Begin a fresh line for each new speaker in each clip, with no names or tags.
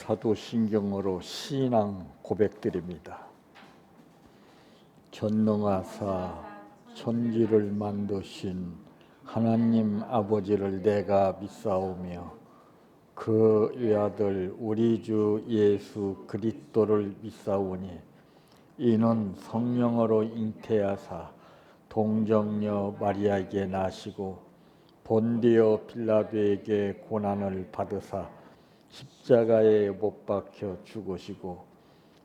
사도신경으로 신앙 고백드립니다. 전능하사 천지를 만드신 하나님 아버지를 내가 믿사오며 그 외아들 우리 주 예수 그리스도를 믿사오니 이는 성령으로 잉태하사 동정녀 마리아에게 나시고 본디오 빌라도에게 고난을 받으사 십자가에 못 박혀 죽으시고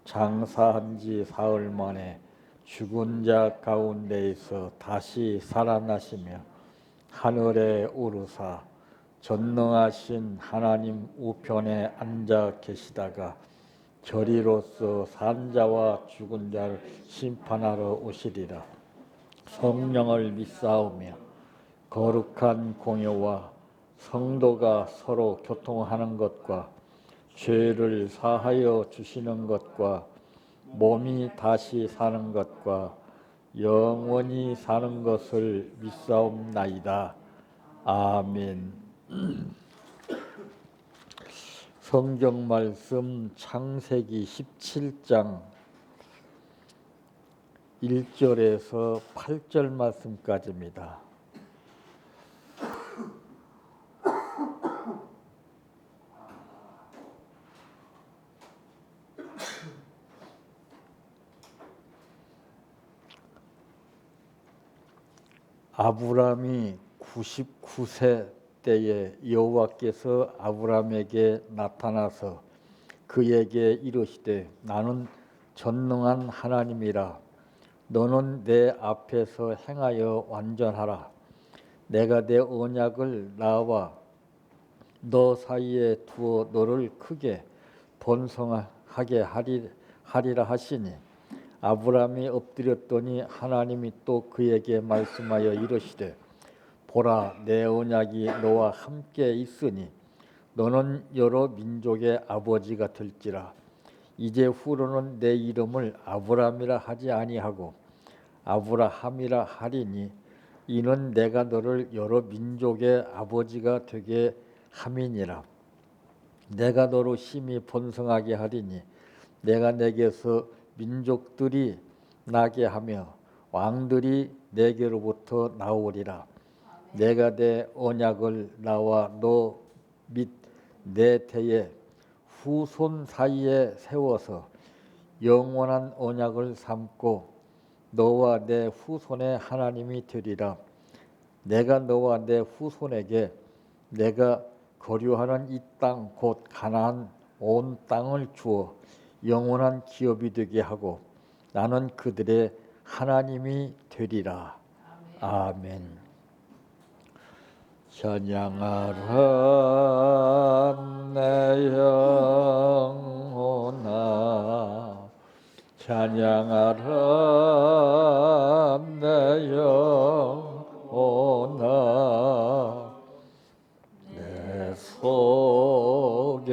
장사한 지 사흘 만에 죽은 자 가운데에서 다시 살아나시며 하늘에 오르사 전능하신 하나님 우편에 앉아 계시다가 저리로서 산 자와 죽은 자를 심판하러 오시리라. 성령을 믿사오며 거룩한 공효와 성도가 서로 교통하는 것과 죄를 사하여 주시는 것과 몸이 다시 사는 것과 영원히 사는 것을 믿사옵나이다. 아멘. 성경 말씀 창세기 17장 1절에서 8절 말씀까지입니다. 아브람이 99세 때에 여호와께서 아브람에게 나타나서 그에게 이르시되 나는 전능한 하나님이라. 너는 내 앞에서 행하여 완전하라. 내가 내 언약을 나와 너 사이에 두어 너를 크게 번성하게 하리라 하시니 아브람이 엎드렸더니 하나님이 또 그에게 말씀하여 이르시되 보라 내 언약이 너와 함께 있으니 너는 여러 민족의 아버지가 될지라. 이제 후로는 내 이름을 아브람이라 하지 아니하고 아브라함이라 하리니 이는 내가 너를 여러 민족의 아버지가 되게 함이니라. 내가 너로 심히 번성하게 하리니 내가 내게서 민족들이 나게 하며 왕들이 내게로부터 나오리라. 내가 내 언약을 나와 너 및 내 대의 후손 사이에 세워서 영원한 언약을 삼고 너와 내 후손의 하나님이 되리라. 내가 너와 내 후손에게 내가 거류하는 이 땅 곧 가나안 온 땅을 주어 영원한 기업이 되게 하고 나는 그들의 하나님이 되리라. 아멘. 찬양하라 내 영혼아 찬양하라 내 영혼아 내 속에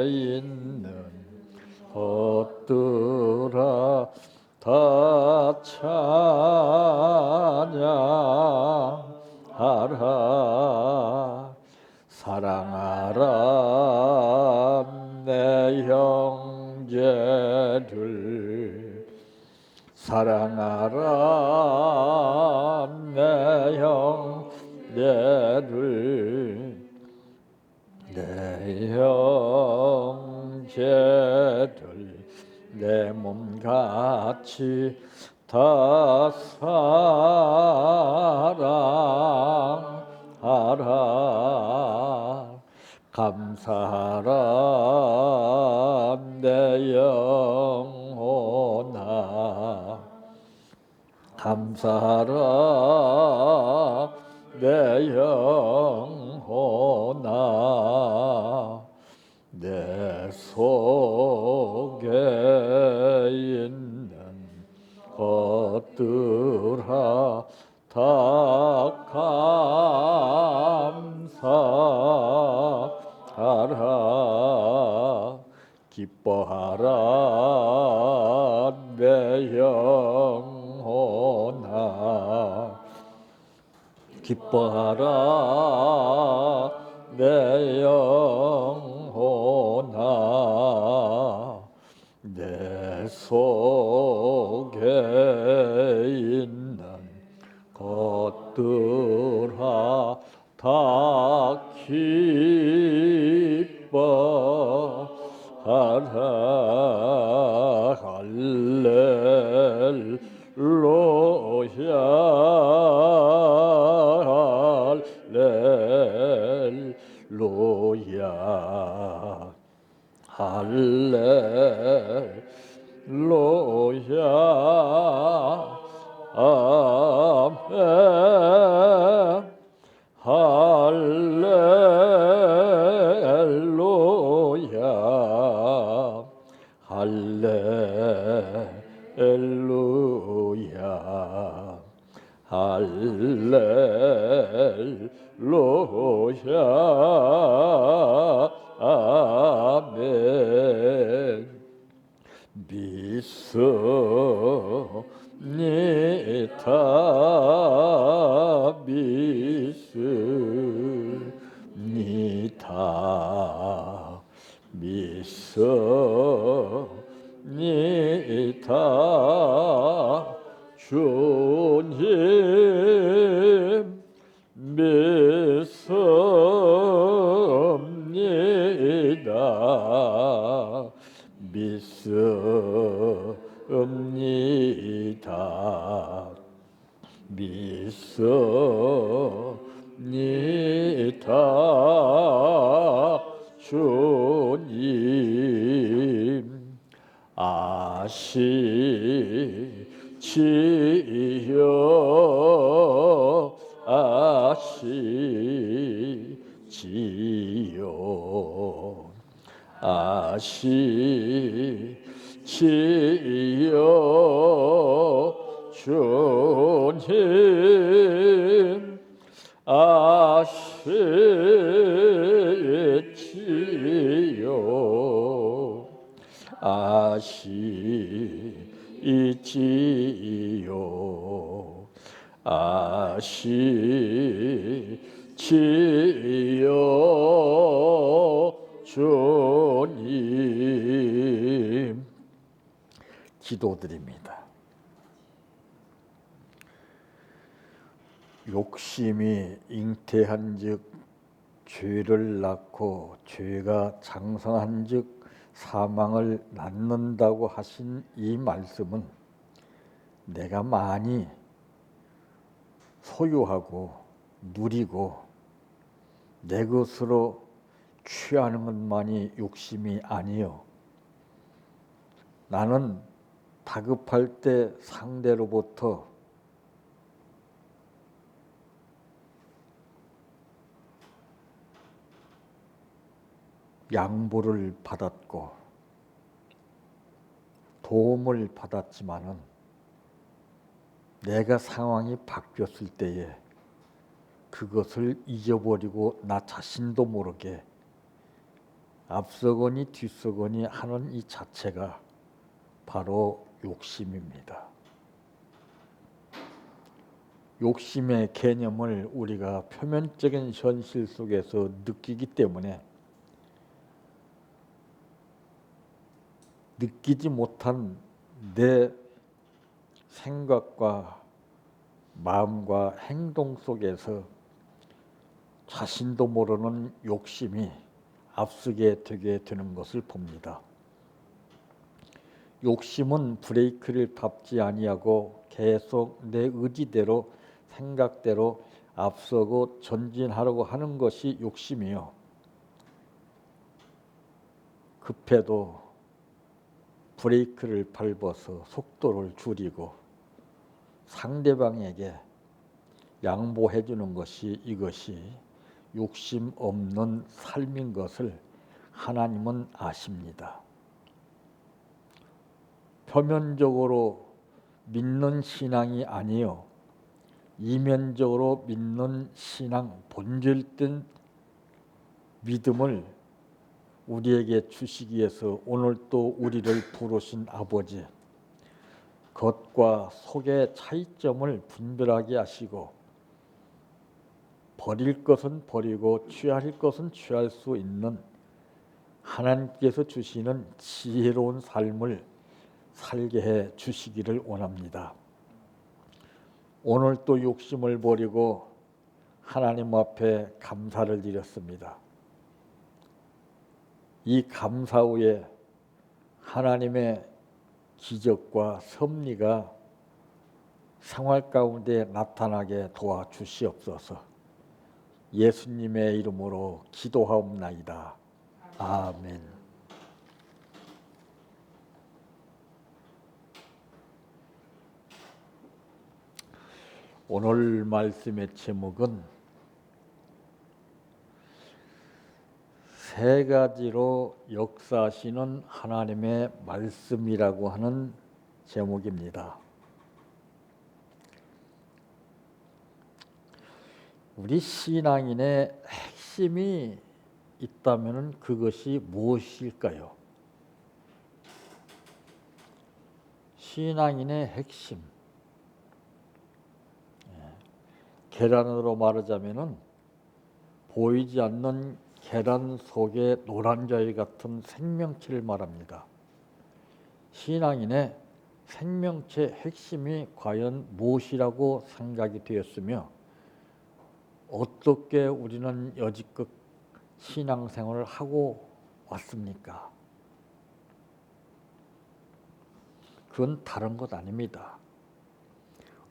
있는 것들아 다 찬양하라. 사랑하라 내 형제를 사랑하라 내 형제를 내 형제들 내 몸같이 다 사랑하라. 감사하라 내 영혼아 감사하라 내 영혼아 내 속에 있는 것들아 다 감사하라. 기뻐하라 내 영혼아 기뻐하라 내 영혼아 속에 있는 것들아 다 기뻐하라. 할렐루야 할렐루야 할렐루야 아멘 할렐루야 할렐루야 할렐루야 아멘 믿습니다 믿습니다 믿습니다 주님 믿습니다 믿습니다 믿습니다 주님 아시지요 아시지요 아시지요 주님 아시지요 아시지요 아시지요 주님 기도드립니다. 욕심이 잉태한즉 죄를 낳고 죄가 장성한즉 사망을 낳는다고 하신 이 말씀은 내가 많이 소유하고 누리고 내 것으로 취하는 것만이 욕심이 아니요. 나는 다급할 때 상대로부터 양보를 받았고 도움을 받았지만은 내가 상황이 바뀌었을 때에 그것을 잊어버리고 나 자신도 모르게 앞서거니 뒤서거니 하는 이 자체가 바로 욕심입니다. 욕심의 개념을 우리가 표면적인 현실 속에서 느끼기 때문에 느끼지 못한 내 생각과 마음과 행동 속에서 자신도 모르는 욕심이 앞서게 되게 되는 것을 봅니다. 욕심은 브레이크를 밟지 아니하고 계속 내 의지대로 생각대로 앞서고 전진하려고 하는 것이 욕심이요. 급해도 브레이크를 밟아서 속도를 줄이고 상대방에게 양보해 주는 것이 이것이 욕심 없는 삶인 것을 하나님은 아십니다. 표면적으로 믿는 신앙이 아니요 이면적으로 믿는 신앙, 본질된 믿음을 우리에게 주시기 위해서 오늘 또 우리를 부르신 아버지, 겉과 속의 차이점을 분별하게 하시고 버릴 것은 버리고 취할 것은 취할 수 있는 하나님께서 주시는 지혜로운 삶을 살게 해 주시기를 원합니다. 오늘 또 욕심을 버리고 하나님 앞에 감사를 드렸습니다. 이 감사 후에 하나님의 기적과 섭리가 생활 가운데 나타나게 도와주시옵소서. 예수님의 이름으로 기도하옵나이다. 아멘. 오늘 말씀의 제목은 세 가지로 역사하시는 하나님의 말씀이라고 하는 제목입니다. 우리 신앙인의 핵심이 있다면 그것이 무엇일까요? 신앙인의 핵심. 계란으로 말하자면은 보이지 않는 계란 속에 노란자위 같은 생명체를 말합니다. 신앙인의 생명체 핵심이 과연 무엇이라고 생각이 되었으며 어떻게 우리는 여지껏 신앙생활을 하고 왔습니까? 그건 다른 것 아닙니다.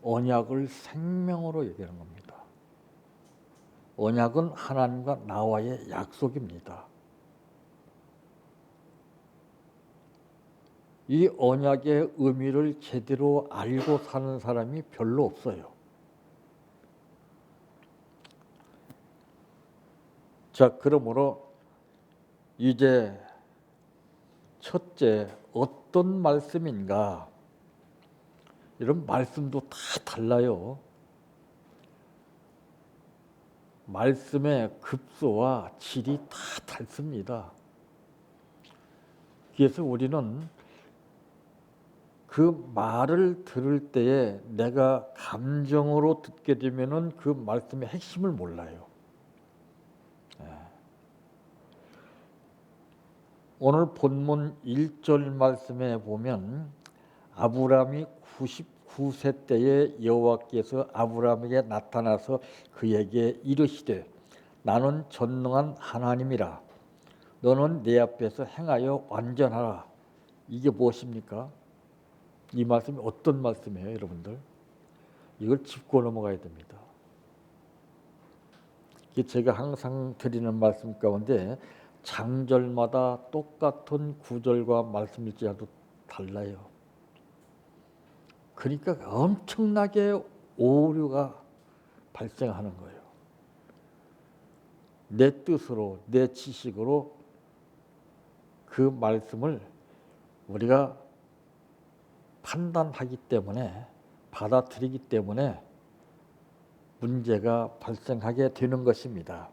언약을 생명으로 얘기하는 겁니다. 언약은 하나님과 나와의 약속입니다. 이 언약의 의미를 제대로 알고 사는 사람이 별로 없어요. 자, 그러므로 이제 첫째, 어떤 말씀인가? 이런 말씀도 다 달라요. 말씀의 급소와 질이 다 다릅니다. 그래서 우리는 그 말을 들을 때에 내가 감정으로 듣게 되면은 그 말씀의 핵심을 몰라요. 오늘 본문 1절 말씀에 보면 아브라함이 99세 때에 여호와께서 아브라함에게 나타나서 그에게 이르시되 나는 전능한 하나님이라 너는 내 앞에서 행하여 완전하라. 이게 무엇입니까? 이 말씀이 어떤 말씀이에요, 여러분들? 이걸 짚고 넘어가야 됩니다. 제가 항상 드리는 말씀 가운데 장절마다 똑같은 구절과 말씀일지라도 달라요. 그러니까 엄청나게 오류가 발생하는 거예요. 내 뜻으로, 내 지식으로 그 말씀을 우리가 판단하기 때문에, 받아들이기 때문에 문제가 발생하게 되는 것입니다.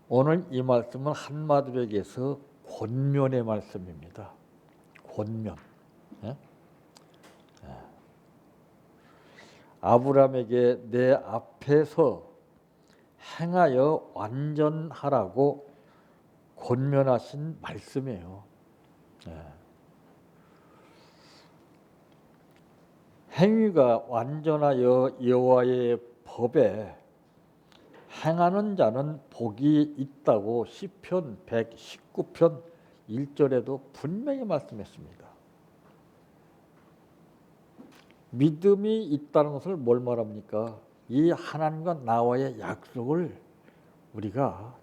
오늘 이 말씀은 한마디로 얘기해서 권면의 말씀입니다. 권면. 아브라함에게 내 앞에서 행하여 완전하라고 권면하신 말씀이에요. 행위가 완전하여 여호와의 법에 행하는 자는 복이 있다고 시편 119편 1절에도 분명히 말씀했습니다. 믿음이 있다는 것을 뭘 말합니까? 이 하나님과 나와의 약속을 우리가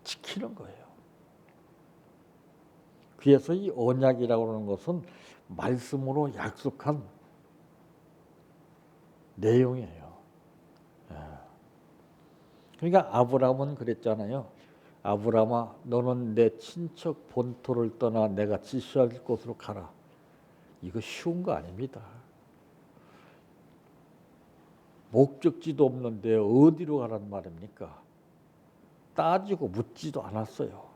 지키는 거예요. 그래서 이 언약이라고 하는 것은 말씀으로 약속한 내용이에요. 그러니까 아브라함은 그랬잖아요. 아브라함아, 너는 내 친척 본토를 떠나 내가 지시할 곳으로 가라. 이거 쉬운 거 아닙니다. 목적지도 없는데 어디로 가란 말입니까? 따지고 묻지도 않았어요.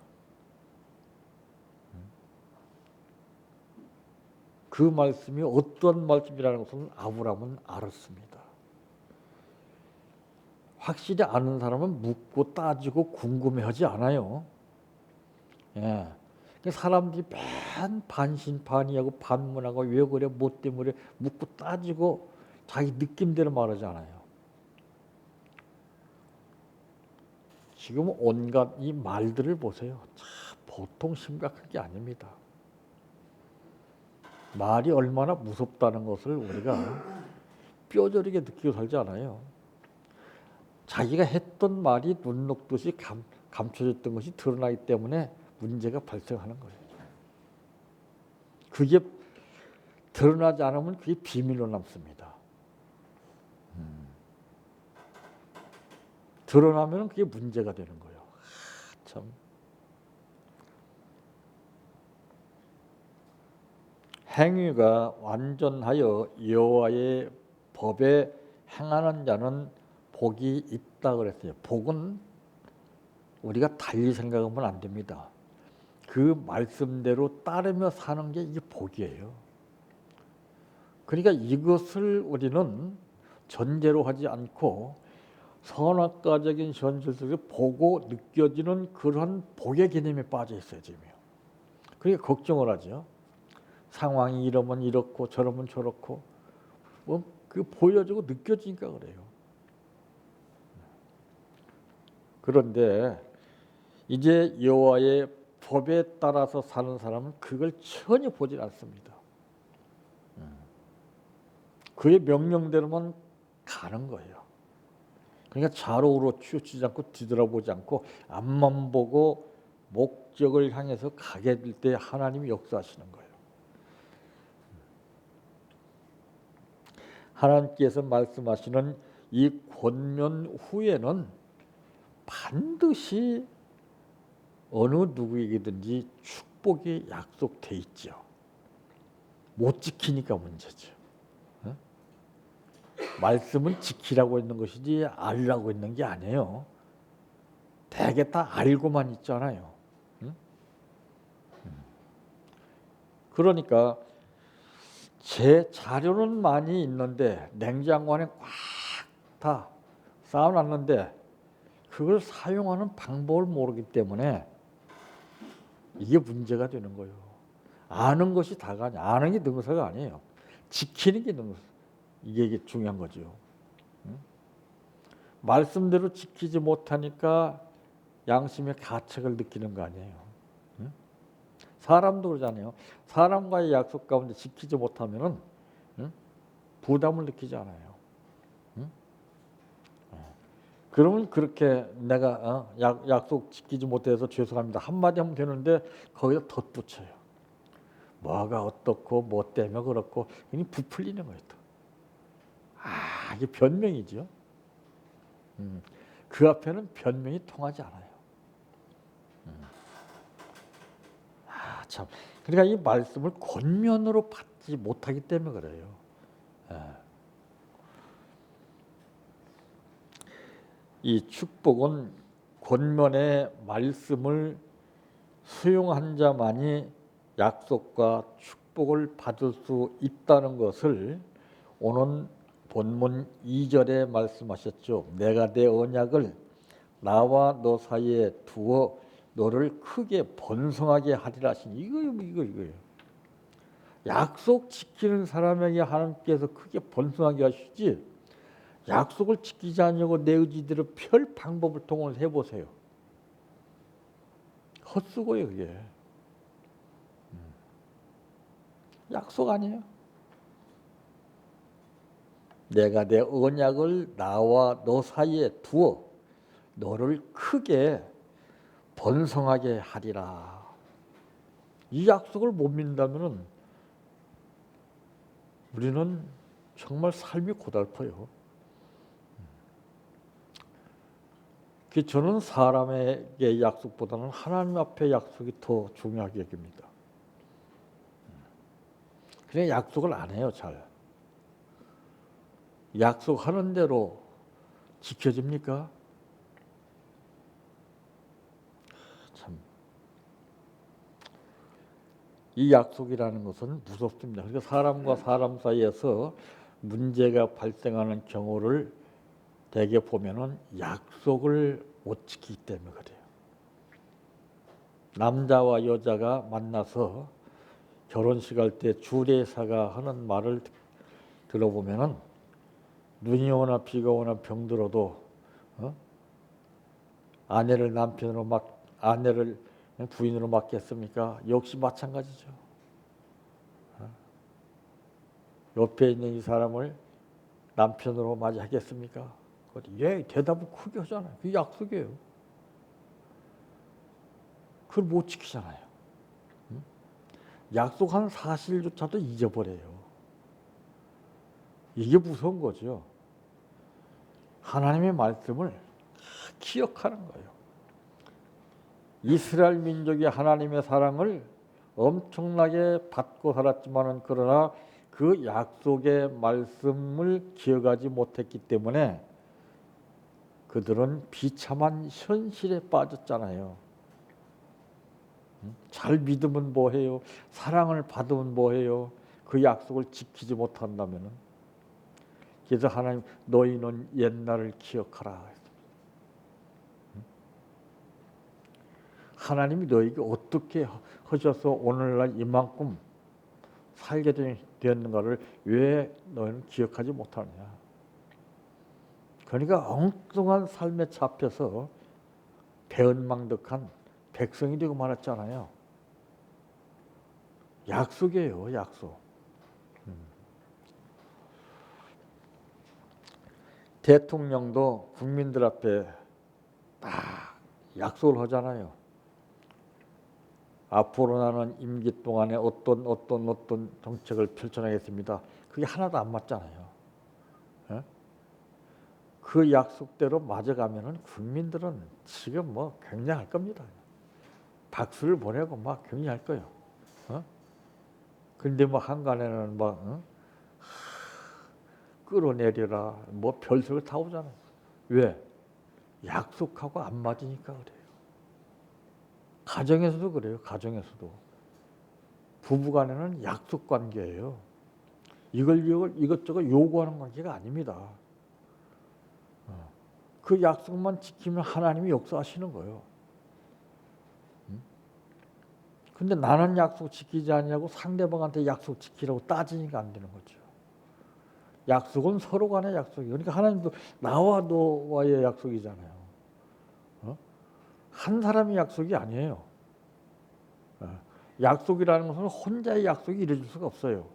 그 말씀이 어떤 말씀이라는 것을 아브라함은 알았습니다. 확실히 아는 사람은 묻고 따지고 궁금해하지 않아요. 그러니까 사람들이 맨 반신반의하고 반문하고 왜 그래 뭐 때문에 묻고 따지고 자기 느낌대로 말하잖아요. 지금 온갖 이 말들을 보세요. 참 보통 심각한 게 아닙니다. 말이 얼마나 무섭다는 것을 우리가 뼈저리게 느끼고 살지 않아요. 자기가 했던 말이 눈 녹듯이 감춰졌던 것이 드러나기 때문에 문제가 발생하는 거예요. 그게 드러나지 않으면 그게 비밀로 남습니다. 드러나면 그게 문제가 되는 거예요. 참. 행위가 완전하여 여호와의 법에 행하는 자는 복이 있다 그랬어요. 복은 우리가 달리 생각하면 안 됩니다. 그 말씀대로 따르며 사는 게 이게 복이에요. 그러니까 이것을 우리는 전제로 하지 않고 선악과적인 현실 속에 보고 느껴지는 그러한 복의 개념에 빠져 있어요, 지금. 그러니까 걱정을 하죠. 상황이 이러면 이렇고 저러면 저렇고 그 보여지고 느껴지니까 그래요. 그런데 이제 여호와의 법에 따라서 사는 사람은 그걸 전혀 보질 않습니다. 그의 명령대로만 가는 거예요. 그러니까 좌로우로 치우치지 않고 뒤돌아보지 않고 앞만 보고 목적을 향해서 가게 될 때 하나님이 역사하시는 거예요. 하나님께서 말씀하시는 이 권면 후에는 반드시 어느 누구에게든지 축복이 약속돼 있죠. 못 지키니까 문제죠. 말씀은 지키라고 있는 것이지 알라고 있는 게 아니에요. 대개 다 알고만 있잖아요. 그러니까 제 자료는 많이 있는데 냉장고 안에 꽉 다 쌓아놨는데 그걸 사용하는 방법을 모르기 때문에 이게 문제가 되는 거예요. 아는 것이 다가 아니에요. 아는 게 능사가 아니에요. 지키는 게 능사. 이게 중요한 거죠. 말씀대로 지키지 못하니까 양심의 가책을 느끼는 거 아니에요. 사람도 그러잖아요. 사람과의 약속 가운데 지키지 못하면은 부담을 느끼지 않아요. 그러면 그렇게 내가 약속 지키지 못해서 죄송합니다 한마디 하면 되는데 거기다 덧붙여요. 뭐가 어떻고 뭐 때문에 그렇고 그냥 부풀리는 거예요. 또. 이게 변명이죠. 그 앞에는 변명이 통하지 않아요. 참. 그러니까 이 말씀을 권면으로 받지 못하기 때문에 그래요. 이 축복은 권면의 말씀을 수용한 자만이 약속과 축복을 받을 수 있다는 것을 오늘 본문 2절에 말씀하셨죠. 내가 내 언약을 나와 너 사이에 두어 너를 크게 번성하게 하리라 하시니 이거예요. 약속 지키는 사람에게 하나님께서 크게 번성하게 하시지 약속을 지키지 않으려고 내 의지대로 별 방법을 통해서 해보세요. 헛수고예요 그게. 약속 아니에요. 내가 내 언약을 나와 너 사이에 두어 너를 크게 번성하게 하리라. 이 약속을 못 믿는다면 우리는 정말 삶이 고달퍼요. 저는 사람에게 약속보다는 하나님 앞에 약속이 더 중요하게 여깁니다. 그냥 약속을 안 해요, 잘. 약속하는 대로 지켜집니까? 참. 이 약속이라는 것은 무섭습니다. 그러니까 사람과 사람 사이에서 문제가 발생하는 경우를 대개 보면은 약속을 못 지키기 때문에 그래요. 남자와 여자가 만나서 결혼식 할 때 주례사가 하는 말을 들어보면은 눈이 오나 비가 오나 병들어도 아내를 남편으로 아내를 부인으로 맡겠습니까? 역시 마찬가지죠. 옆에 있는 이 사람을 남편으로 맞이하겠습니까? 예, 대답을 크게 하잖아요. 그게 약속이에요. 그걸 못 지키잖아요. 약속한 사실조차도 잊어버려요. 이게 무서운 거죠. 하나님의 말씀을 기억하는 거예요. 이스라엘 민족이 하나님의 사랑을 엄청나게 받고 살았지만은 그러나 그 약속의 말씀을 기억하지 못했기 때문에 그들은 비참한 현실에 빠졌잖아요. 잘 믿으면 뭐해요? 사랑을 받으면 뭐해요? 그 약속을 지키지 못한다면은. 그래서 하나님 너희는 옛날을 기억하라. 하나님이 너희에게 어떻게 하셔서 오늘날 이만큼 살게 되었는가를 왜 너희는 기억하지 못하느냐. 그러니까 엉뚱한 삶에 잡혀서 배은망덕한 백성이 되고 말았잖아요. 약속이에요, 약속. 대통령도 국민들 앞에 딱 약속을 하잖아요. 앞으로 나는 임기 동안에 어떤 정책을 펼쳐나가겠습니다. 그게 하나도 안 맞잖아요. 예? 그 약속대로 맞아가면은 국민들은 지금 뭐 굉장할 겁니다. 박수를 보내고 막 굉장할 거예요. 근데 뭐 한간에는 막 끌어내려라 뭐 별소리 다 오잖아요. 왜? 약속하고 안 맞으니까 그래요. 가정에서도 그래요. 가정에서도 부부간에는 약속 관계예요. 이것저것 요구하는 관계가 아닙니다. 그 약속만 지키면 하나님이 역사하시는 거예요. 근데 나는 약속 지키지 않냐고 상대방한테 약속 지키라고 따지니까 안 되는 거죠. 약속은 서로 간의 약속이에요. 그러니까 하나님도 나와 너와의 약속이잖아요. 한 사람의 약속이 아니에요. 약속이라는 것은 혼자의 약속이 이루어질 수가 없어요.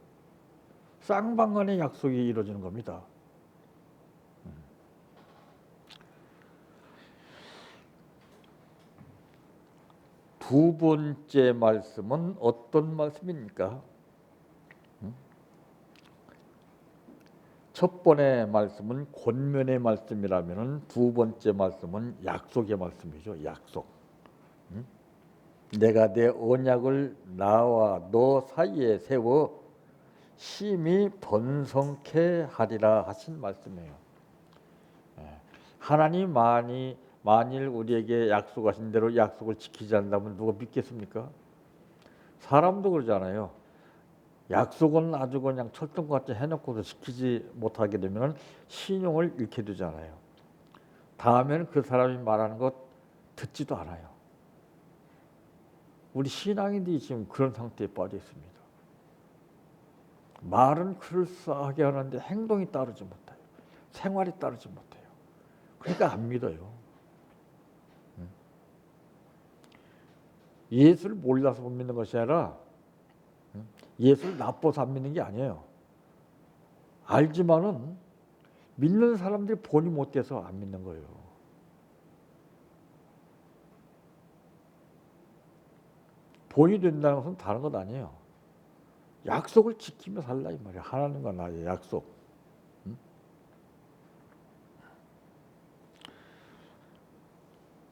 쌍방간의 약속이 이루어지는 겁니다. 두 번째 말씀은 어떤 말씀입니까? 첫 번째 말씀은 권면의 말씀이라면 두 번째 말씀은 약속의 말씀이죠. 약속. 내가 내 언약을 나와 너 사이에 세워 심히 번성케 하리라 하신 말씀이에요. 하나님 만일 우리에게 약속하신 대로 약속을 지키지 않는다면 누가 믿겠습니까? 사람도 그러잖아요. 약속은 아주 그냥 철통같이 해놓고도 지키지 못하게 되면 신용을 잃게 되잖아요. 다음에는 그 사람이 말하는 것 듣지도 않아요. 우리 신앙인들이 지금 그런 상태에 빠져 있습니다. 말은 그럴싸하게 하는데 행동이 따르지 못해요. 생활이 따르지 못해요. 그러니까 안 믿어요. 예수를 몰라서 못 믿는 것이 아니라 예수를 나빠서 안 믿는 게 아니에요. 알지만은 믿는 사람들이 본이 못 돼서 안 믿는 거예요. 본이 된다는 것은 다른 것 아니에요. 약속을 지키며 살라 이 말이야. 하나님과 나의 약속.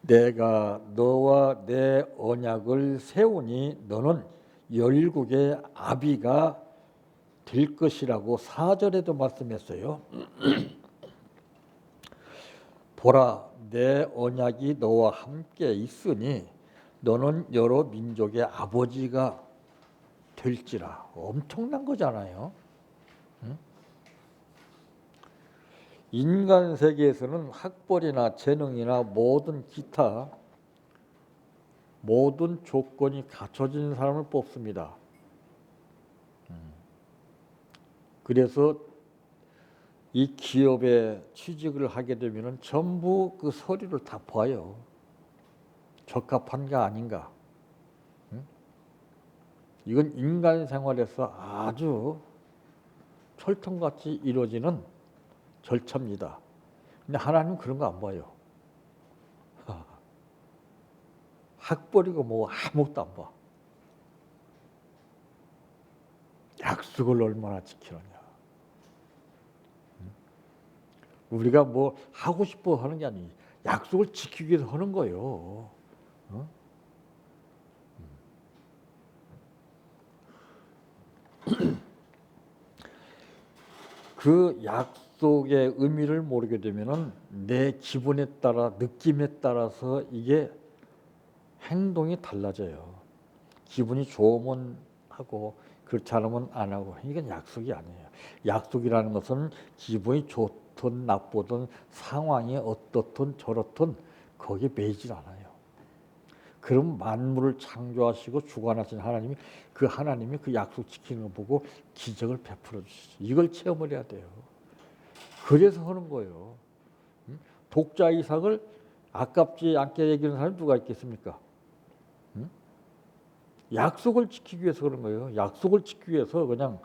내가 너와 내 언약을 세우니 너는 열국의 아비가 될 것이라고 4절에도 말씀했어요. 보라 내 언약이 너와 함께 있으니 너는 여러 민족의 아버지가 될지라. 엄청난 거잖아요. 인간 세계에서는 학벌이나 재능이나 모든 기타 모든 조건이 갖춰진 사람을 뽑습니다. 그래서 이 기업에 취직을 하게 되면은 전부 그 서류를 다 봐요. 적합한가 아닌가. 이건 인간 생활에서 아주 철통같이 이루어지는 절차입니다. 근데 하나님은 그런 거 안 봐요. 학벌이고 뭐 아무것도 안 봐. 약속을 얼마나 지키느냐. 우리가 뭐 하고 싶어 하는 게 아니에요. 약속을 지키기 위해서 하는 거예요. 그 약속의 의미를 모르게 되면은 내 기분에 따라 느낌에 따라서 이게 행동이 달라져요. 기분이 좋으면 하고 그렇지 않으면 안 하고. 이건 약속이 아니에요. 약속이라는 것은 기분이 좋든 나쁘든 상황이 어떻든 저렇든 거기에 매이질 않아요. 그럼 만물을 창조하시고 주관하신 하나님이 그 약속 지키는 거 보고 기적을 베풀어 주시죠. 이걸 체험을 해야 돼요. 그래서 하는 거예요. 독자 이삭을 아깝지 않게 얘기하는 사람이 누가 있겠습니까? 약속을 지키기 위해서 그런 거예요. 약속을 지키기 위해서 그냥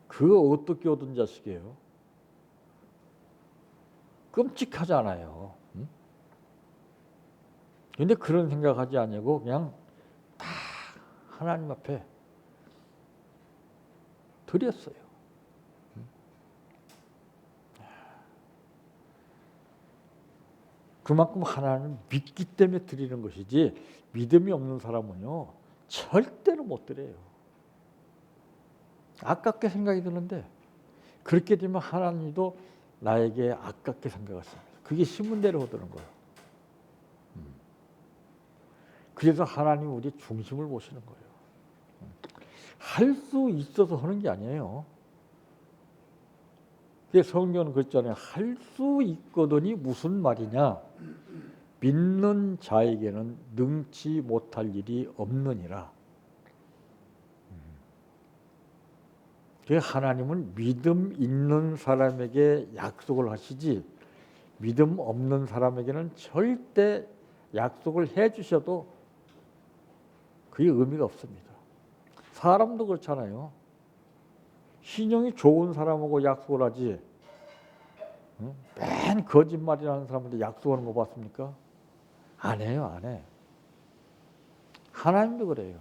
그거 어떻게 얻은 자식이에요? 끔찍하잖아요. 근데 그런 생각하지 아니고 그냥 다 하나님 앞에 드렸어요. 그만큼 하나님을 믿기 때문에 드리는 것이지 믿음이 없는 사람은요 절대로 못 드려요. 아깝게 생각이 드는데 그렇게 되면 하나님도 나에게 아깝게 생각하십니다. 그게 신문대로 오더는 거예요. 그래서 하나님 우리 중심을 보시는 거예요. 할 수 있어서 하는 게 아니에요. 성경은 그랬잖아요. 할 수 있거든이 무슨 말이냐. 믿는 자에게는 능치 못할 일이 없느니라. 하나님은 믿음 있는 사람에게 약속을 하시지 믿음 없는 사람에게는 절대 약속을 해 주셔도 그게 의미가 없습니다. 사람도 그렇잖아요. 신용이 좋은 사람하고 약속을 하지 맨 거짓말이라는 사람한테 약속하는 거 봤습니까? 안 해요, 안 해. 하나님도 그래요.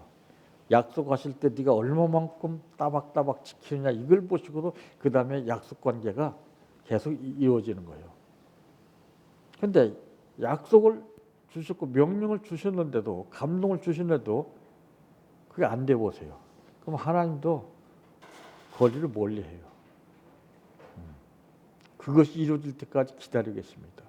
약속하실 때 네가 얼마만큼 따박따박 지키느냐 이걸 보시고도 그 다음에 약속 관계가 계속 이어지는 거예요. 근데 약속을 주셨고 명령을 주셨는데도 감동을 주셨는데도 그게 안 돼 보세요. 그럼 하나님도 거리를 멀리 해요. 그것이 이루어질 때까지 기다리겠습니다.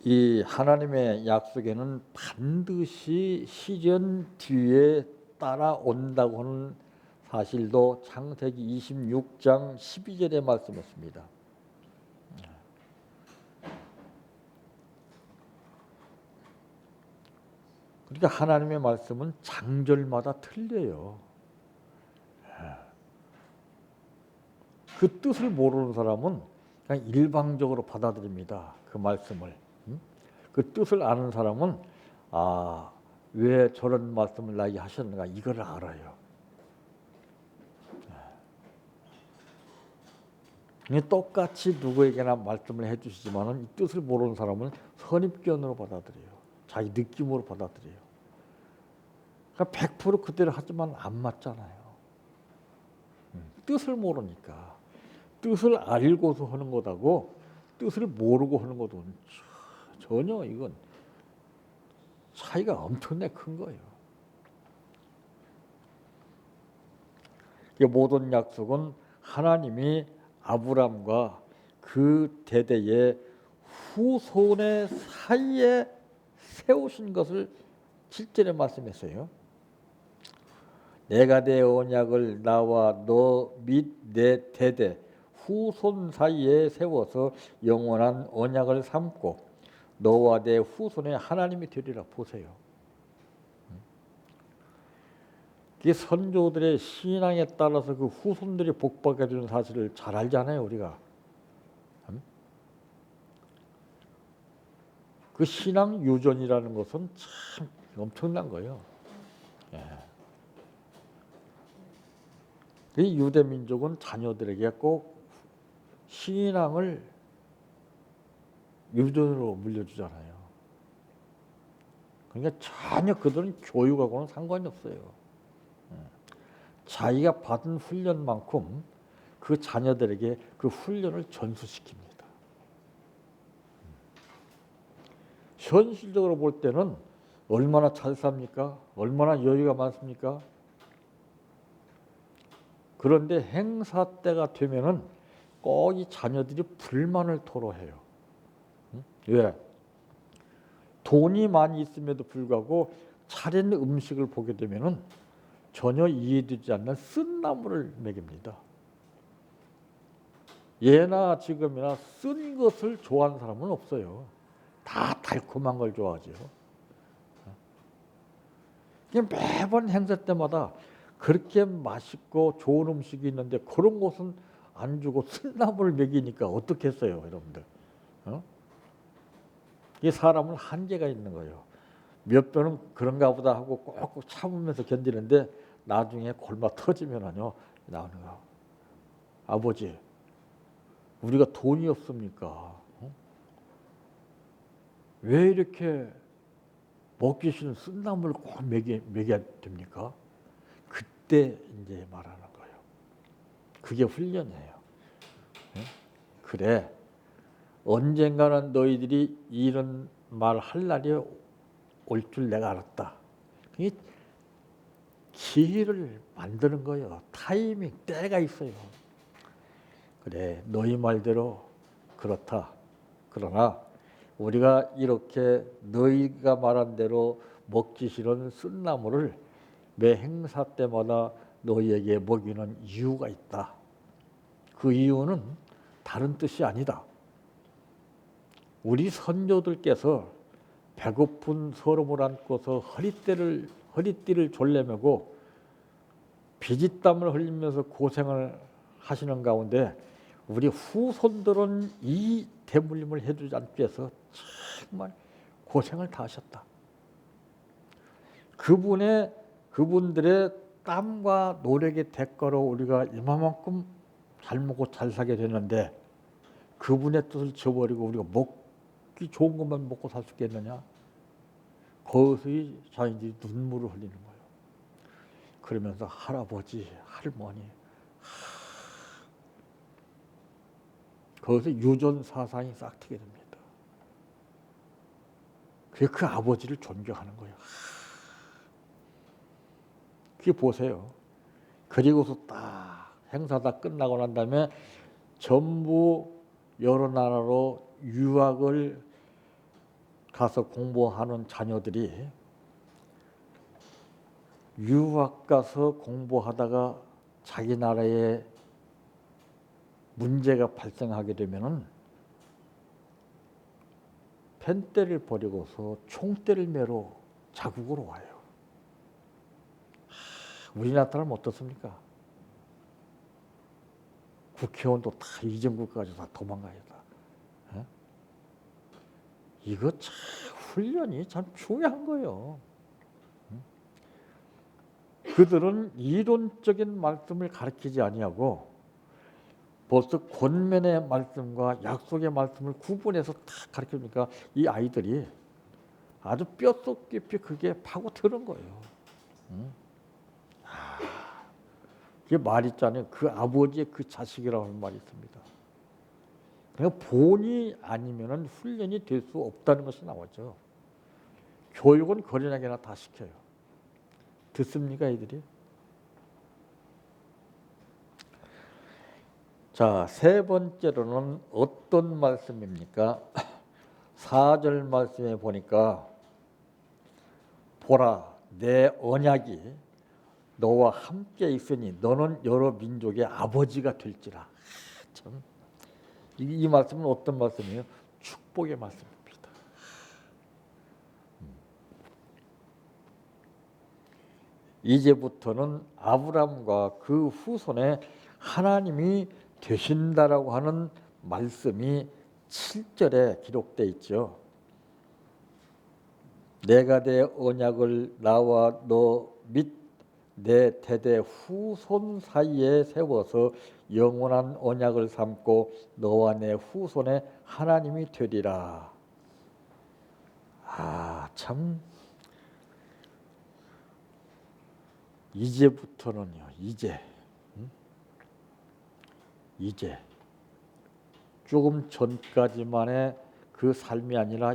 이 하나님의 약속에는 반드시 시련 뒤에 따라온다고 하는 사실도 창세기 26장 12절에 말씀했습니다. 그러니까 하나님의 말씀은 장절마다 틀려요. 그 뜻을 모르는 사람은 그냥 일방적으로 받아들입니다. 그 말씀을. 그 뜻을 아는 사람은 왜 저런 말씀을 나에게 하셨는가 이걸 알아요. 똑같이 누구에게나 말씀을 해주시지만은 이 뜻을 모르는 사람은 선입견으로 받아들여요. 자기 느낌으로 받아들여요. 그러니까 100% 그대로 하지만 안 맞잖아요. 뜻을 모르니까. 뜻을 알고서 하는 것하고 뜻을 모르고 하는 것은 전혀 이건 차이가 엄청나게 큰 거예요. 모든 약속은 하나님이 아브람과 그 대대의 후손의 사이에 세우신 것을 7절에 말씀했어요. 내가 내 언약을 나와 너 및 내 대대 후손 사이에 세워서 영원한 언약을 삼고 너와 내 후손의 하나님이 되리라. 보세요. 이 선조들의 신앙에 따라서 그 후손들이 복받게 되는 사실을 잘 알잖아요, 우리가. 그 신앙 유전이라는 것은 참 엄청난 거예요. 이 유대 민족은 자녀들에게 꼭 신앙을 유전으로 물려주잖아요. 그러니까 전혀 그들은 교육하고는 상관이 없어요. 자기가 받은 훈련만큼 그 자녀들에게 그 훈련을 전수시킵니다. 현실적으로 볼 때는 얼마나 잘 삽니까? 얼마나 여유가 많습니까? 그런데 행사 때가 되면은 꼭 이 자녀들이 불만을 토로해요. 왜? 돈이 많이 있음에도 불구하고 차린 음식을 보게 되면은 전혀 이해되지 않는 쓴 나물을 먹입니다. 예나 지금이나 쓴 것을 좋아하는 사람은 없어요. 다 달콤한 걸 좋아하죠. 매번 행사 때마다 그렇게 맛있고 좋은 음식이 있는데 그런 곳은 안 주고 쓴나물을 먹이니까 어떻겠어요, 여러분들? 이 사람은 한계가 있는 거예요. 몇 번은 그런가 보다 하고 꼭꼭 참으면서 견디는데 나중에 골마 터지면은요 나오는 거. 아버지, 우리가 돈이 없습니까? 왜 이렇게 먹기 싫은 쓴나물을 꼭 먹여야 됩니까? 그때 이제 말하는 거예요. 그게 훈련이에요. 그래, 언젠가는 너희들이 이런 말 할 날이 올 줄 내가 알았다. 기회를 만드는 거예요. 타이밍, 때가 있어요. 그래, 너희 말대로 그렇다. 그러나 우리가 이렇게 너희가 말한 대로 먹기 싫은 쓴나물을 매 행사 때마다 너희에게 먹이는 이유가 있다. 그 이유는 다른 뜻이 아니다. 우리 선조들께서 배고픈 서름을 안고서 허리띠를 졸라매고 피지땀을 흘리면서 고생을 하시는 가운데 우리 후손들은 이 대물림을 해주지 않기 위해서 정말 고생을 다 하셨다. 그분들의 땀과 노력의 대가로 우리가 이만큼 잘 먹고 잘 살게 됐는데 그분의 뜻을 저버리고 우리가 먹기 좋은 것만 먹고 살 수 있겠느냐? 거기서 자인들이 눈물을 흘리는 거예요. 그러면서 할아버지, 할머니, 거기서 유전 사상이 싹 트게 됩니다. 그게 그 아버지를 존경하는 거예요. 그게 보세요. 그리고서 딱 행사 다 끝나고 난 다음에 전부 여러 나라로 유학을 가서 공부하는 자녀들이 유학 가서 공부하다가 자기 나라에 문제가 발생하게 되면은 펜대를 버리고서 총대를 메러 자국으로 와요. 우리나라 사람 어떻습니까? 국회의원도 다 이전국까지 다 도망가야 다. 이거 참 훈련이 참 중요한 거예요. 그들은 이론적인 말씀을 가르치지 아니하고 벌써 권면의 말씀과 약속의 말씀을 구분해서 다 가르치니까 이 아이들이 아주 뼛속 깊이 그게 파고드는 거예요. 그게 말 있잖아요. 그 아버지의 그 자식이라고 하는 말이 있습니다. 그러니까 본이 아니면은 훈련이 될 수 없다는 것이 나오죠. 교육은 거리나게나 다 시켜요. 듣습니까, 이들이? 자, 세 번째로는 어떤 말씀입니까? 4절 말씀에 보니까 보라, 내 언약이 너와 함께 있으니 너는 여러 민족의 아버지가 될지라. 참. 이 말씀은 어떤 말씀이에요? 축복의 말씀입니다. 이제부터는 아브라함과 그 후손에 하나님이 되신다라고 하는 말씀이 7절에 기록되어 있죠. 내가 내 언약을 나와 너 및 내 대대 후손 사이에 세워서 영원한 언약을 삼고 너와 내 후손의 하나님이 되리라. 참 이제부터는요. 이제 조금 전까지만의 그 삶이 아니라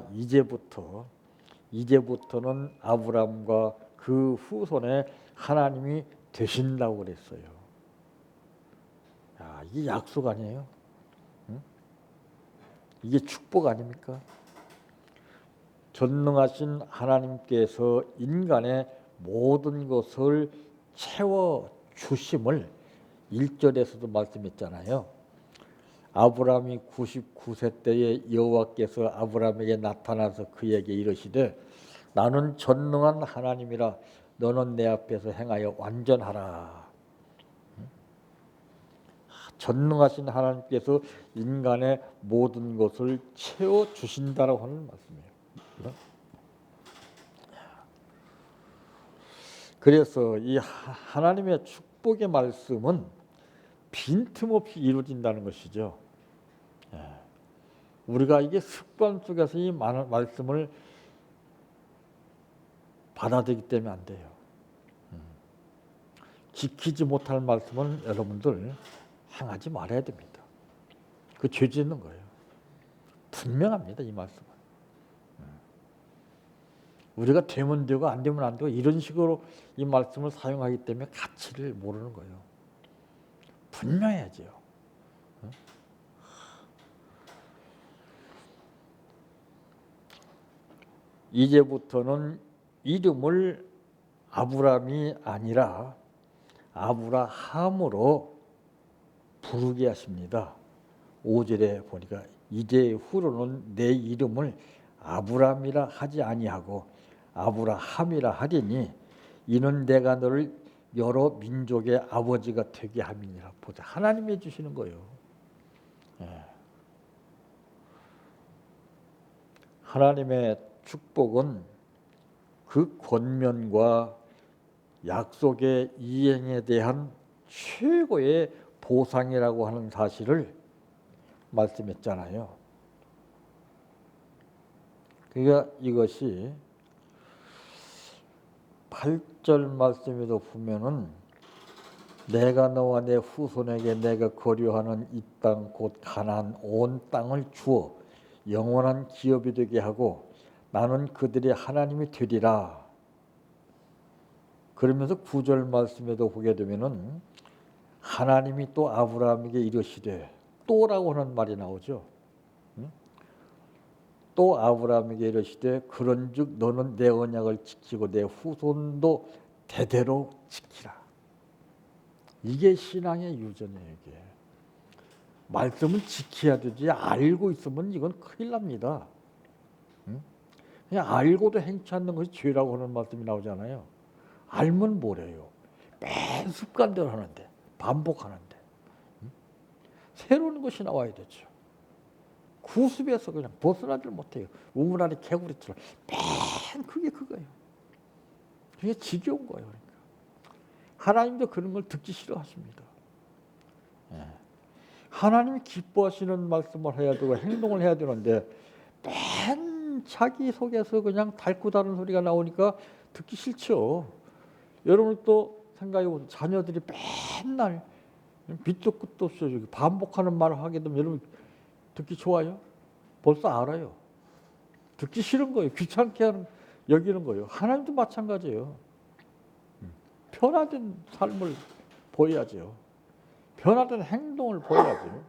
이제부터는 아브라함과 그 후손에 하나님이 되신다고 그랬어요. 이게 약속 아니에요? 이게 축복 아닙니까? 전능하신 하나님께서 인간의 모든 것을 채워 주심을 1절에서도 말씀했잖아요. 아브라함이 99세 때에 여호와께서 아브라함에게 나타나서 그에게 이르시되 나는 전능한 하나님이라 너는 내 앞에서 행하여 완전하라. 전능하신 하나님께서 인간의 모든 것을 채워 주신다라고 하는 말씀이에요. 그래서 이 하나님의 축복의 말씀은 빈틈없이 이루어진다는 것이죠. 우리가 이게 습관 속에서 이 말씀을 받아들이기 때문에 안 돼요. 지키지 못할 말씀은 여러분들 행하지 말아야 됩니다. 그 죄 짓는 거예요. 분명합니다. 이 말씀은. 우리가 되면 되고 안 되면 안 되고 이런 식으로 이 말씀을 사용하기 때문에 가치를 모르는 거예요. 분명해야죠. 이제부터는 이름을 아브라함이 아니라 아브라함으로 부르게 하십니다. 5절에 보니까 이제 후로는 내 이름을 아브라함이라 하지 아니하고 아브라함이라 하리니 이는 내가 너를 여러 민족의 아버지가 되게 함이니라. 보자, 하나님이 해주시는 거예요. 하나님의 축복은 그 권면과 약속의 이행에 대한 최고의 보상이라고 하는 사실을 말씀했잖아요. 그러니까 이것이 8절 말씀에도 보면은 내가 너와 내 후손에게 내가 거류하는 이 땅 곧 가나안 온 땅을 주어 영원한 기업이 되게 하고 나는 그들의 하나님이 되리라. 그러면서 9절 말씀에도 보게 되면은 하나님이 또 아브라함에게 이르시되 또라고 하는 말이 나오죠. 또 아브라함에게 이르시되 그런즉 너는 내 언약을 지키고 내 후손도 대대로 지키라. 이게 신앙의 유전이에요. 이게 말씀은 지켜야 되지 알고 있으면 이건 큰일 납니다. 그냥 알고도 행치 않는 것이 죄라고 하는 말씀이 나오잖아요. 알면 뭐래요? 맨 습관대로 하는데 반복하는데 새로운 것이 나와야 되죠. 구습에서 그냥 벗어나질 못해요. 우물 안에 개구리처럼 맨 그게 그거예요. 그게 지겨운 거예요. 그러니까. 하나님도 그런 걸 듣기 싫어하십니다. 하나님이 기뻐하시는 말씀을 해야 되고 행동을 해야 되는데 맨 자기 속에서 그냥 닳고 다른 소리가 나오니까 듣기 싫죠. 여러분 또 생각해보세요. 자녀들이 맨날 밑도 끝도 없이 반복하는 말을 하게 되면 여러분 듣기 좋아요? 벌써 알아요. 듣기 싫은 거예요. 귀찮게 여기는 거예요. 하나님도 마찬가지예요. 변화된 삶을 보여야죠. 변화된 행동을 보여야죠.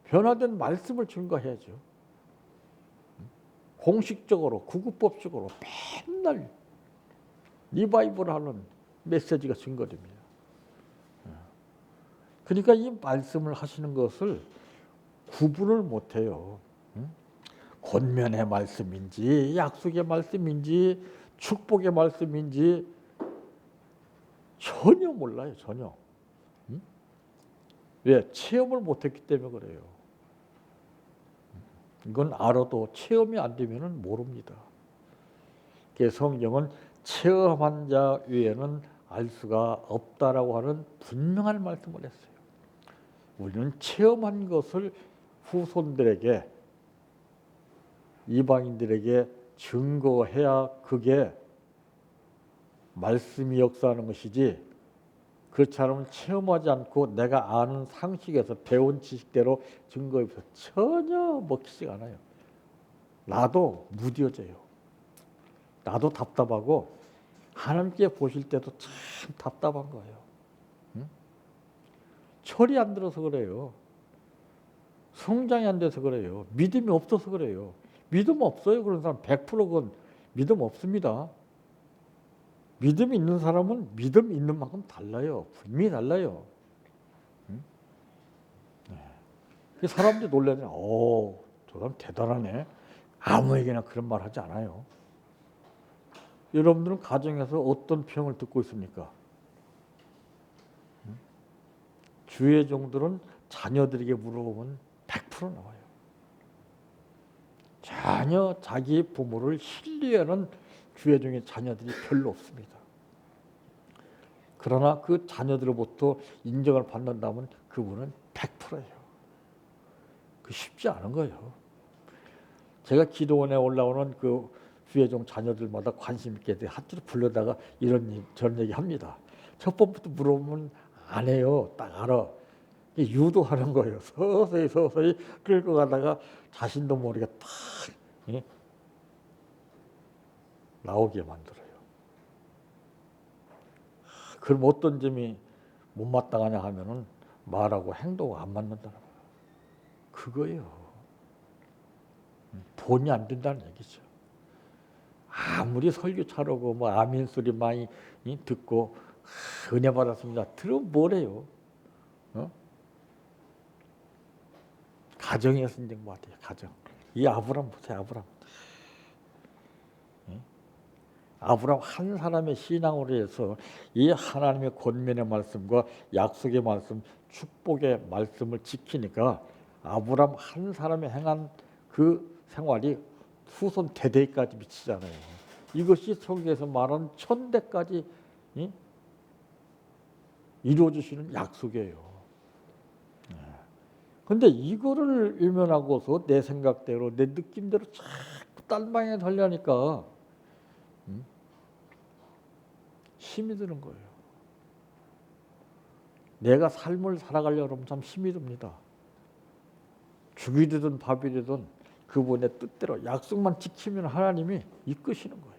변화된 말씀을 증거해야죠. 공식적으로 구구법적으로 맨날 리바이벌 하는 메시지가 증거됩니다. 그러니까 이 말씀을 하시는 것을 구분을 못해요. 권면의 말씀인지 약속의 말씀인지 축복의 말씀인지 전혀 몰라요. 전혀. 왜? 체험을 못했기 때문에 그래요. 이건 알아도 체험이 안 되면 모릅니다. 성경은 체험한 자 외에는 알 수가 없다라고 하는 분명한 말씀을 했어요. 우리는 체험한 것을 후손들에게, 이방인들에게 증거해야 그게 말씀이 역사하는 것이지, 그렇지 않으면 체험하지 않고 내가 아는 상식에서 배운 지식대로 증거해서 전혀 먹히지가 않아요. 나도 무뎌져요. 나도 답답하고 하나님께 보실 때도 참 답답한 거예요. 응? 철이 안 들어서 그래요. 성장이 안 돼서 그래요. 믿음이 없어서 그래요. 믿음 없어요. 그런 사람 100%건 믿음 없습니다. 믿음 있는 사람은 믿음 있는 만큼 달라요. 분명히 달라요. 응? 네. 사람들이 놀라잖아요. 저 사람 대단하네. 아무에게나 그런 말 하지 않아요. 여러분들은 가정에서 어떤 평을 듣고 있습니까? 주의 종들은 자녀들에게 물어보면 100% 나와요. 전혀 자기 부모를 신뢰하는 주의 종의 자녀들이 별로 없습니다. 그러나 그 자녀들로부터 인정을 받는다면 그분은 100%예요. 그 쉽지 않은 거예요. 제가 기도원에 올라오는 그 주의 종 자녀들마다 관심 있게 한테로 불러다가 이런 얘기, 저런 얘기 합니다. 첫 번부터 물어보면 안 해요. 딱 알아. 유도하는 거예요. 서서히 끌고 가다가 자신도 모르게 딱 나오게 만들어요. 그럼 어떤 점이 못마땅하냐 하면은 말하고 행동이 안 맞는다는 거예요. 그거예요. 본이 안 된다는 얘기죠. 아무리 설교 차르고 뭐 아멘 소리 많이 듣고 은혜 받았습니다. 들으면 뭐래요? 가정에서 있는 것 같아요. 가정. 이 아브람 보세요. 아브람 한 사람의 신앙으로 해서 이 하나님의 권면의 말씀과 약속의 말씀, 축복의 말씀을 지키니까 아브람 한 사람이 행한 그 생활이 후손 대대까지 미치잖아요. 이것이 성경에서 말하는 천대까지 이루어주시는 약속이에요. 근데 이거를 외면하고서 내 생각대로 내 느낌대로 자꾸 딴 방향에 달려니까 힘이 드는 거예요. 내가 삶을 살아가려고 하면 참 힘이 듭니다. 죽이 되든 밥이 되든 그분의 뜻대로 약속만 지키면 하나님이 이끄시는 거예요.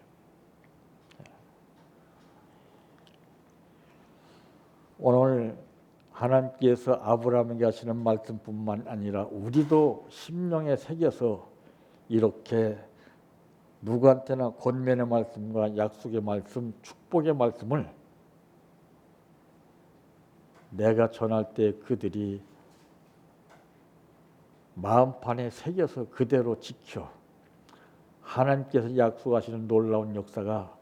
오늘 하나님께서 아브라함에게 하시는 말씀뿐만 아니라 우리도 심령에 새겨서 이렇게 누구한테나 권면의 말씀과 약속의 말씀, 축복의 말씀을 내가 전할 때 그들이 마음판에 새겨서 그대로 지켜 하나님께서 약속하시는 놀라운 역사가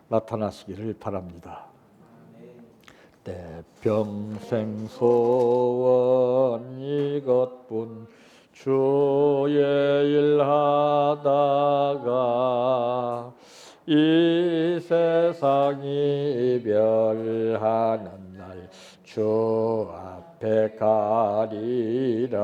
나타나시기를 바랍니다. 내 평생 소원 이것뿐 주의 일 하다가 이 세상 이별하는 날 주 앞에 가리라.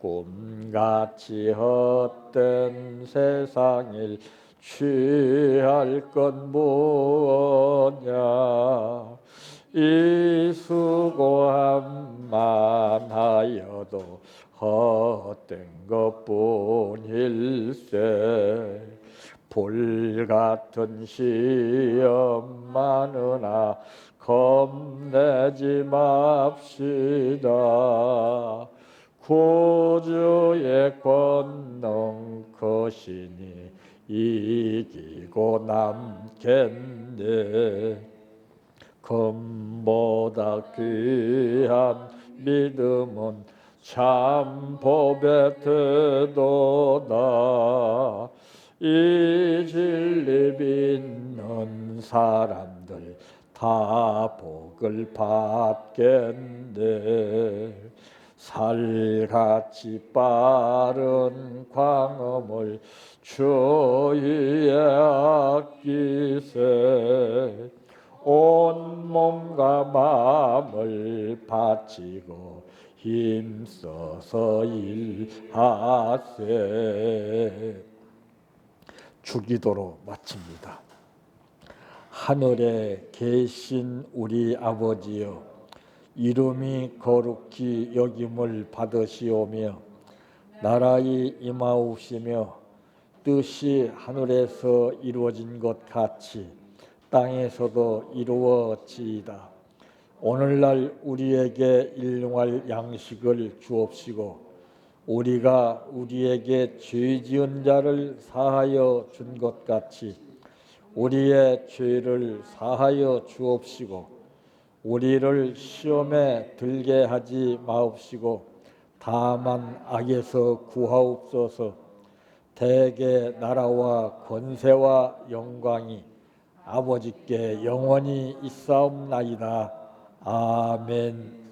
꿈같이 헛된 세상일 취할 건 뭐냐. 이 수고함만 하여도 헛된 것뿐일세. 불같은 시험 많으나 겁내지 맙시다. 구주의 권능 크시니 이기고 남겠네. 금보다 귀한 믿음은 참 법에 드도다. 이 진리 믿는 사람들 다 복을 받겠네. 살같이 빠른 광음을 주위에 아끼세. 온 몸과 마음을 바치고 힘써서 일하세. 주기도로 마칩니다. 하늘에 계신 우리 아버지여, 이름이 거룩히 여김을 받으시오며 나라의 임하옵시며 뜻이 하늘에서 이루어진 것 같이 땅에서도 이루어지이다. 오늘날 우리에게 일용할 양식을 주옵시고 우리가 우리에게 죄 지은 자를 사하여 준 것 같이 우리의 죄를 사하여 주옵시고 우리를 시험에 들게 하지 마옵시고 다만 악에서 구하옵소서. 대개 나라와 권세와 영광이 아버지께 영원히 있사옵나이다. 아멘.